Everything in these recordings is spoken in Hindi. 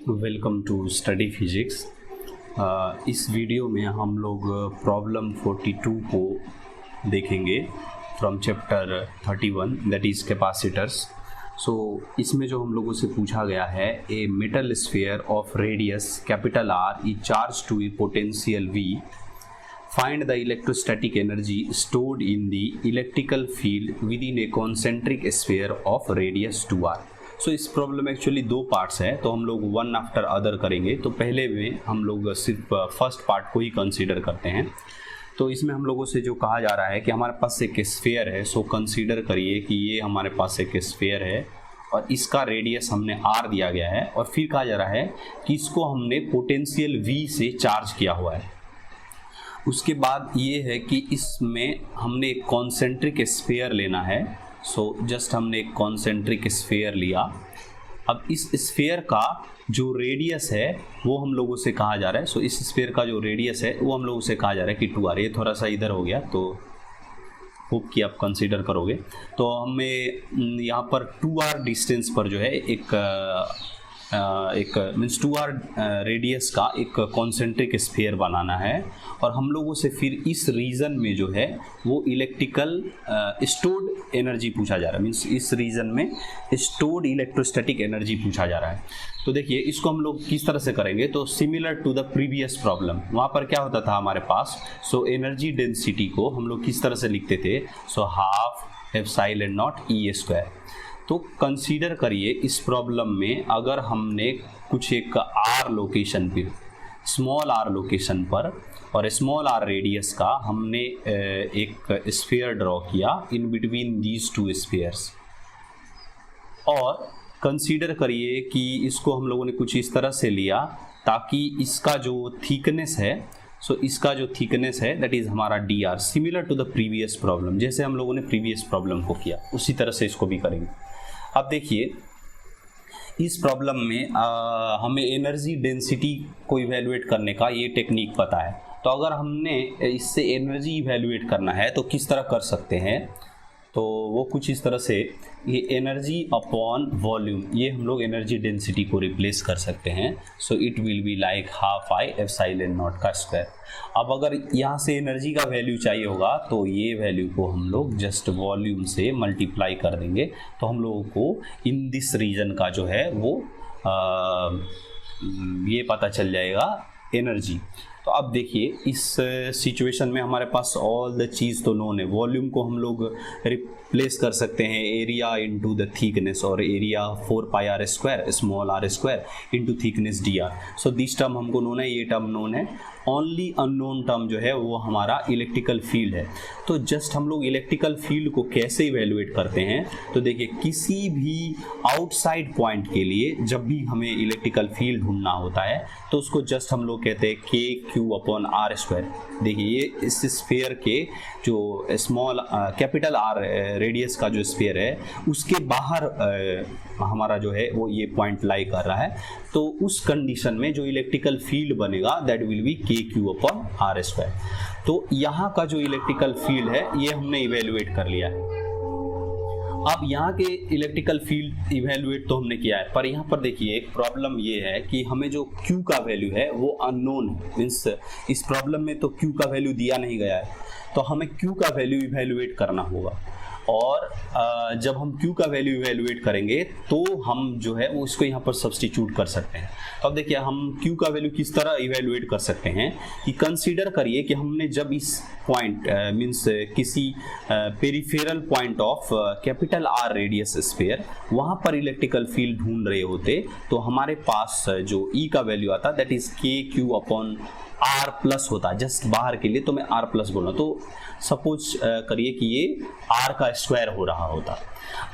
Welcome to study physics. इस वीडियो में हम लोग प्रॉब्लम 42 को देखेंगे from chapter 31 that is capacitors. So इसमें जो हम लोगों से पूछा गया है, a metal sphere of radius capital R is charge to a potential V, find the electrostatic energy stored in the electrical field within a concentric sphere of radius 2r। सो इस प्रॉब्लम में एक्चुअली दो पार्ट्स हैं, तो हम लोग वन आफ्टर अदर करेंगे। तो पहले में हम लोग सिर्फ फर्स्ट पार्ट को ही कंसीडर करते हैं। तो इसमें हम लोगों से जो कहा जा रहा है कि हमारे पास एक स्फीयर है, सो कंसीडर करिए कि ये हमारे पास एक स्फीयर है और इसका रेडियस हमने r दिया गया है, और फिर कहा जा रहा है कि इसको हमने पोटेंशियल v से चार्ज किया हुआ है। उसके बाद ये है कि इसमें हमने एक कॉन्सेंट्रिक स्फीयर लेना है। सो जस्ट हमने एक कॉन्सेंट्रिक स्फीयर लिया। अब इस स्फीयर का जो रेडियस है वो हम लोगों से कहा जा रहा है, सो इस स्फीयर का जो रेडियस है वो हम लोगों से कहा जा रहा है कि 2r। ये थोड़ा सा इधर हो गया, तो होप कि आप कंसीडर करोगे। तो हमें यहाँ पर 2r डिस्टेंस पर जो है एक मीन्स 2r रेडियस का एक कॉन्सेंट्रिक स्फीयर बनाना है, और हम लोगों से फिर इस रीजन में जो है वो इलेक्ट्रिकल स्टोर्ड एनर्जी पूछा जा रहा है। मीन्स इस रीजन में स्टोर्ड इलेक्ट्रोस्टैटिक एनर्जी पूछा जा रहा है। तो देखिए इसको हम लोग किस तरह से करेंगे, तो similar to the previous problem, वहाँ पर क्या होता था हमारे पास, सो एनर्जी डेंसिटी को हम लोग किस तरह से लिखते थे, सो half epsilon not E square. तो कंसीडर करिए इस प्रॉब्लम में अगर हमने कुछ एक r लोकेशन पे, स्मॉल r लोकेशन पर और स्मॉल r रेडियस का हमने एक स्फीयर ड्रॉ किया in between these two spheres, और कंसीडर करिए कि इसको हम लोगों ने कुछ इस तरह से लिया ताकि इसका जो थिकनेस है, सो इसका जो थिकनेस है दैट इज़ हमारा dr, similar to the previous problem. जैसे हम लोगों ने प्रीवियस प्रॉब्लम को किया उसी तरह से इसको भी करेंगे। अब देखिए इस प्रॉब्लम में हमें एनर्जी डेंसिटी को इवैल्यूएट करने का ये टेक्निक पता है। तो अगर हमने इससे एनर्जी इवैल्यूएट करना है तो किस तरह कर सकते हैं, तो वो कुछ इस तरह से, ये एनर्जी अपॉन वॉल्यूम, ये हम लोग एनर्जी डेंसिटी को रिप्लेस कर सकते हैं। So it will be like half I epsilon not का स्क्वायर। अब अगर यहाँ से एनर्जी का वैल्यू चाहिए होगा तो ये वैल्यू को हम लोग जस्ट वॉल्यूम से मल्टीप्लाई कर देंगे, तो हम लोगों को इन दिस रीजन का जो है वो ये पता चल जाएगा एनर्जी। तो अब देखिए इस सिचुएशन में हमारे पास ऑल द चीज़ तो नोन है। वॉल्यूम को हम लोग रिप्लेस कर सकते हैं एरिया इनटू द थिकनेस, और area 4πr square small r square into thickness dr। So this term हमको नोन है, ये टर्म नोन है। ओनली अननोन टर्म जो है वो हमारा इलेक्ट्रिकल फील्ड है। तो जस्ट हम लोग इलेक्ट्रिकल फील्ड को कैसे इवेल्युएट करते हैं, तो देखिए किसी भी आउटसाइड पॉइंट के लिए जब भी हमें इलेक्ट्रिकल फील्ड ढूंढना होता है तो उसको जस्ट हम लोग कहते हैं KQ/r स्क्वायर। देखिए ये इस स्फीयर के जो स्मॉल कैपिटल R रेडियस का जो स्फीयर है उसके बाहर हमारा जो है वो ये पॉइंट लाई कर रहा है, तो उस कंडीशन में जो इलेक्ट्रिकल फील्ड बनेगा that will B KQ/r square. तो यहाँ का जो इलेक्ट्रिकल फील्ड है ये हमने इवेल्युएट कर लिया है। अब यहाँ के इलेक्ट्रिकल फील्ड इवेल्युएट तो हमने किया है, पर यहाँ पर देखिए एक प्रॉब्लम ये है कि हमें जो Q का वैल्यू है वो अननोन है। मीन्स इस प्रॉब्लम में तो Q का वैल्यू दिया नहीं गया है, तो हमें Q का वैल्यू इवेल्युएट करना होगा। और जब हम Q का वैल्यू इवेल्युएट करेंगे तो हम जो है वो इसको यहाँ पर सब्स्टिट्यूट कर सकते हैं। तो अब देखिए हम Q का वैल्यू किस तरह इवेल्युएट कर सकते हैं कि कंसीडर करिए कि हमने जब इस पॉइंट मीन्स किसी peripheral point of capital R radius sphere, वहाँ पर इलेक्ट्रिकल फील्ड ढूंढ रहे होते, तो हमारे पास जो E का वैल्यू आता दैट इज KQ/r प्लस होता। जस्ट बाहर के लिए तो मैं r प्लस बोल रहा हूँ, तो सपोज करिए कि ये r का स्क्वायर हो रहा होता।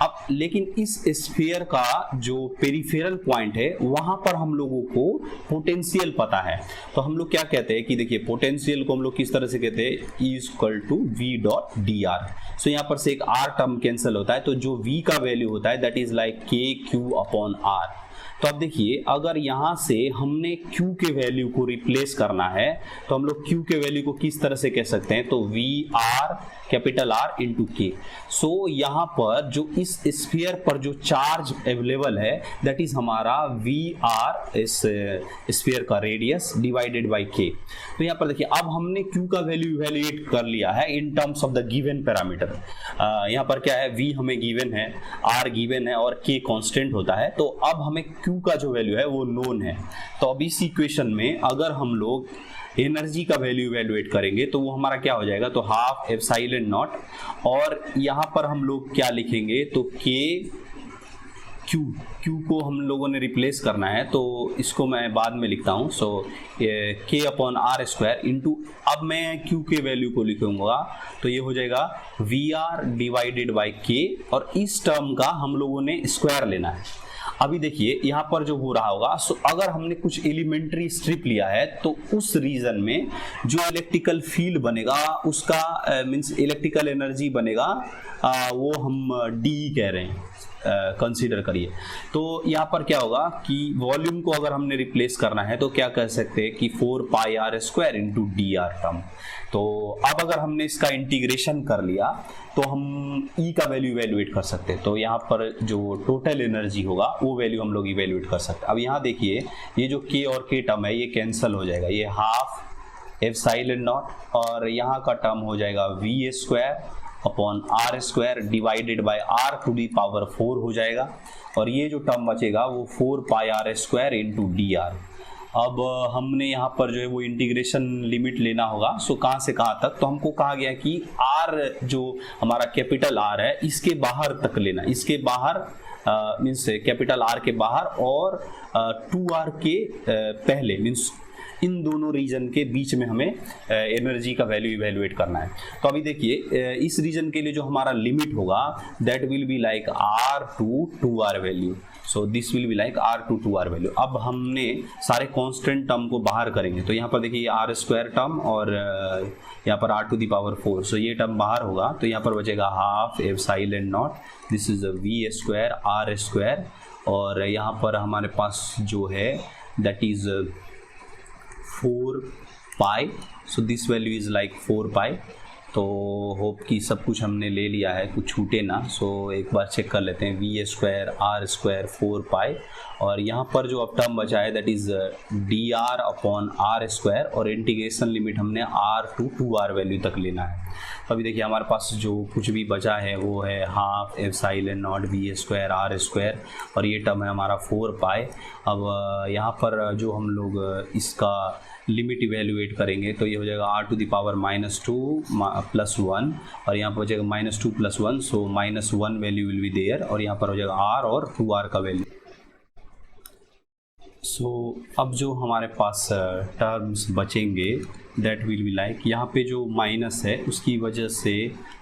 अब लेकिन इस स्फीयर का जो पेरिफेरल पॉइंट है वहां पर हम लोगों को पोटेंशियल पता है, तो हम लोग क्या कहते हैं कि देखिए पोटेंशियल को हम लोग किस तरह से कहते हैं, E=V.dr। सो यहाँ पर से एक r टर्म कैंसिल होता है, तो जो v का वैल्यू होता है दैट इज लाइक KQ/r। तो अब देखिए अगर यहाँ से हमने Q के वैल्यू को रिप्लेस करना है तो हम लोग Q के वैल्यू को किस तरह से कह सकते हैं, तो VR कैपिटल R इंटू के। सो यहाँ पर जो इस स्फीयर पर जो चार्ज अवेलेबल है दैट इज हमारा VR, इस स्फीयर का रेडियस डिवाइडेड बाय के। तो यहाँ पर देखिए अब हमने Q का वैल्यू इवैल्यूएट कर लिया है in terms of the given parameter. यहाँ पर क्या है, V हमें गिवन है, R गिवन है और K कांस्टेंट होता है। तो अब हमें Q का जो वैल्यू है वो नोन है। तो अब इस इक्वेशन में अगर हम लोग एनर्जी का वैल्यू इवैल्यूएट करेंगे तो वो हमारा क्या हो जाएगा, तो हाफ एप्सिलॉन नॉट, और यहाँ पर हम लोग क्या लिखेंगे, तो क्यू को हम लोगों ने रिप्लेस करना है तो इसको मैं बाद में लिखता हूँ। सो के अपॉन आर स्क्वायर इंटू, अब मैं क्यू के वैल्यू को लिखूंगा तो ये हो जाएगा वी आर डिवाइडेड बाई के, और इस टर्म का हम लोगों ने स्क्वायर लेना है। अभी देखिए यहाँ पर जो हो रहा होगा, सो अगर हमने कुछ एलिमेंट्री स्ट्रिप लिया है तो उस रीजन में जो इलेक्ट्रिकल फील्ड बनेगा उसका मीन्स इलेक्ट्रिकल एनर्जी बनेगा, वो हम डी कह रहे हैं, कंसीडर करिए। तो यहाँ पर क्या होगा कि वॉल्यूम को अगर हमने रिप्लेस करना है तो क्या कह सकते हैं कि 4 pi R square into D R term. तो अब अगर हमने इसका इंटीग्रेशन कर लिया तो हम E का वैल्यू इवैल्यूएट कर सकते हैं। तो यहाँ पर जो टोटल एनर्जी होगा वो वैल्यू हम लोग इवैल्यूएट कर सकते हैं। अब यहाँ देखिए ये जो K और K टर्म है ये कैंसिल हो जाएगा, ये हाफ एप्सिलॉन नॉट और यहाँ का टर्म हो जाएगा V square upon r square divided by r to the power 4 हो जाएगा, और ये जो टर्म बचेगा वो 4 pi R square into D R. अब हमने यहाँ पर जो है वो इंटीग्रेशन लिमिट लेना होगा। सो कहाँ से कहाँ तक, तो हमको कहा गया कि r जो हमारा कैपिटल R है इसके बाहर तक लेना, इसके बाहर मीन्स कैपिटल R के बाहर और 2r के पहले, मीन्स इन दोनों रीजन के बीच में हमें एनर्जी का वैल्यू इवैल्यूएट करना है। तो अभी देखिए इस रीजन के लिए जो हमारा लिमिट होगा that will be like r to 2r value. So this will be like r to 2r value. अब हमने सारे कांस्टेंट टर्म को बाहर करेंगे तो यहाँ पर देखिए r स्क्वायर टर्म और यहाँ पर r टू दी पावर 4, सो ये टर्म बाहर होगा तो यहाँ पर बचेगा half epsilon not, this is v square r square, और यहाँ पर हमारे पास जो है that is 4 pi, so this value is like 4 पाई। तो होप कि सब कुछ हमने ले लिया है, कुछ छूटे ना। सो एक बार चेक कर लेते हैं, V square r square 4 pi, और यहाँ पर जो अब टर्म बचा है that is d r upon r square, और इंटीग्रेशन लिमिट हमने r टू 2r वैल्यू तक लेना है। तो अभी देखिए हमारे पास जो कुछ भी बचा है वो है half epsilon naught V square r square, और ये टर्म है हमारा 4 पाई। अब यहाँ पर जो हम लोग इसका लिमिट इवैल्यूएट करेंगे तो ये हो जाएगा r to the power -2 plus 1, और यहाँ पर हो जाएगा -2 plus 1, so -1 value will be there, और यहाँ पर हो जाएगा r और 2r का वैल्यू। सो अब जो हमारे पास टर्म्स बचेंगे दैट विल बी लाइक, यहाँ पे जो माइनस है उसकी वजह से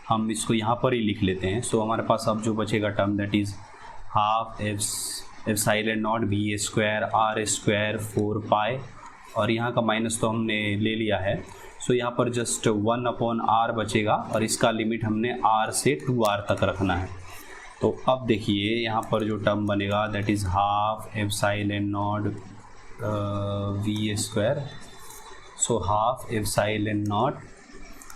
हम इसको यहाँ पर ही लिख लेते हैं। सो हमारे पास अब जो बचेगा term that is half epsilon naught V square r square 4 pi, और यहाँ का माइनस तो हमने ले लिया है। सो यहाँ पर जस्ट 1 अपॉन r बचेगा, और इसका लिमिट हमने r से 2r तक रखना है। तो अब देखिए यहाँ पर जो टर्म बनेगा that is half epsilon naught V square, so half epsilon naught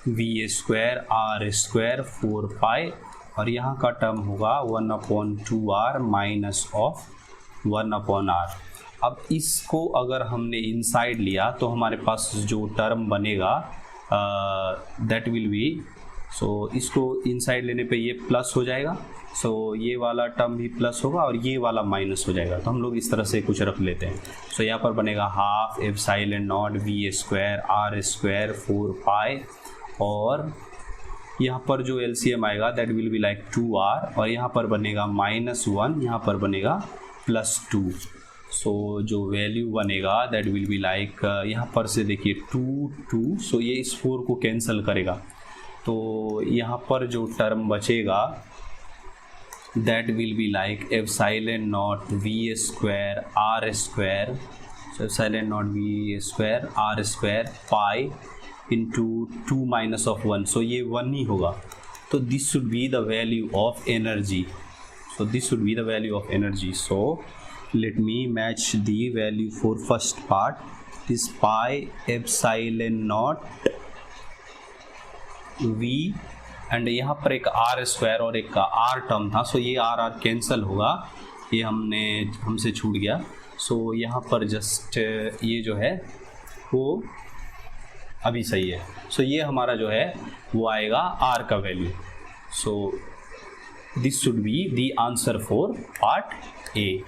V square r square 4 pi, और यहाँ का टर्म होगा 1 upon 2r minus of 1 upon r। अब इसको अगर हमने इनसाइड लिया तो हमारे पास जो टर्म बनेगा दैट विल बी, सो इसको इनसाइड लेने पे ये प्लस हो जाएगा, सो ये वाला टर्म भी प्लस होगा और ये वाला माइनस हो जाएगा। तो हम लोग इस तरह से कुछ रख लेते हैं। सो यहाँ पर बनेगा half epsilon naught V square r square 4 pi, और यहाँ पर जो एलसीएम आएगा that will be like 2r, और यहाँ पर बनेगा -1, यहाँ पर बनेगा +2। सो जो वैल्यू बनेगा दैट विल बी लाइक, यहाँ पर से देखिए 2, सो ये इस 4 को कैंसिल करेगा, तो यहाँ पर जो टर्म बचेगा that will be like epsilon naught V square r square, so epsilon naught V square r square pi into 2 minus of 1, so ये 1 ही होगा। तो this should be the value of energy, so this should be the value of energy. So let me match the value for first part, this pi epsilon naught v and यहाँ पर एक आर स्क्वायर और एक आर टर्म था, सो ये आर आर कैंसिल होगा, ये हमसे छूट गया। सो यहाँ पर जस्ट ये जो है वो अभी सही है। सो ये हमारा जो है वो आएगा आर का value. So this should be the answer for part A.